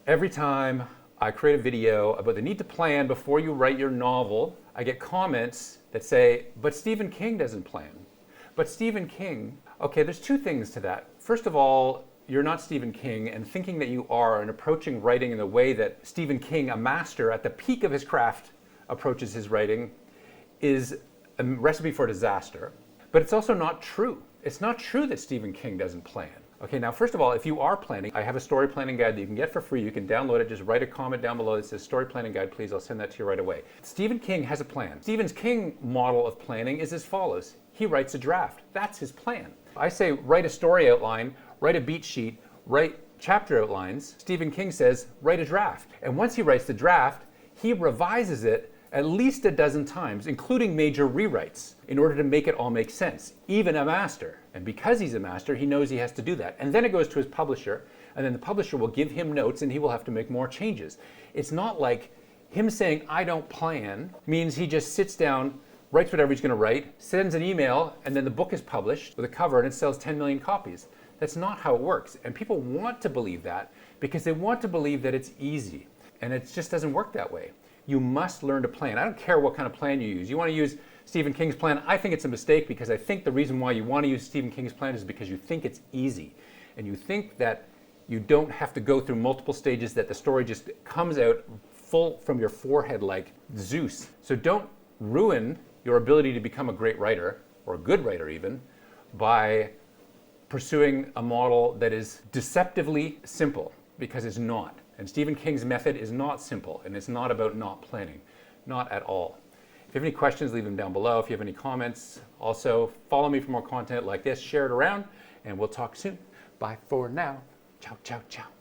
Every time I create a video about the need to plan before you write your novel, I get comments that say, but Stephen King doesn't plan. But Stephen King, okay, there's two things to that. First of all, you're not Stephen King, and thinking that you are and approaching writing in the way that Stephen King, a master at the peak of his craft, approaches his writing is a recipe for disaster. But it's also not true. It's not true that Stephen King doesn't plan. Okay, now first of all, if you are planning, I have a story planning guide that you can get for free. You can download it. Just write a comment down below that says story planning guide, please. I'll send that to you right away. Stephen King has a plan. Stephen King model of planning is as follows. He writes a draft. That's his plan. I say write a story outline, write a beat sheet, write chapter outlines. Stephen King says write a draft. And once he writes the draft, he revises it at least a dozen times, including major rewrites, in order to make it all make sense, even a master. And because he's a master, he knows he has to do that. And then it goes to his publisher, and then the publisher will give him notes and he will have to make more changes. It's not like him saying, I don't plan, means he just sits down, writes whatever he's gonna write, sends an email, and then the book is published with a cover and it sells 10 million copies. That's not how it works. And people want to believe that because they want to believe that it's easy. And it just doesn't work that way. You must learn to plan. I don't care what kind of plan you use. You want to use Stephen King's plan? I think it's a mistake because I think the reason why you want to use Stephen King's plan is because you think it's easy. And you think that you don't have to go through multiple stages, that the story just comes out full from your forehead like Zeus. So don't ruin your ability to become a great writer, or a good writer even, by pursuing a model that is deceptively simple, because it's not. And Stephen King's method is not simple, and it's not about not planning, not at all. If you have any questions, leave them down below. If you have any comments, also follow me for more content like this, share it around, and we'll talk soon. Bye for now. Ciao, ciao, ciao.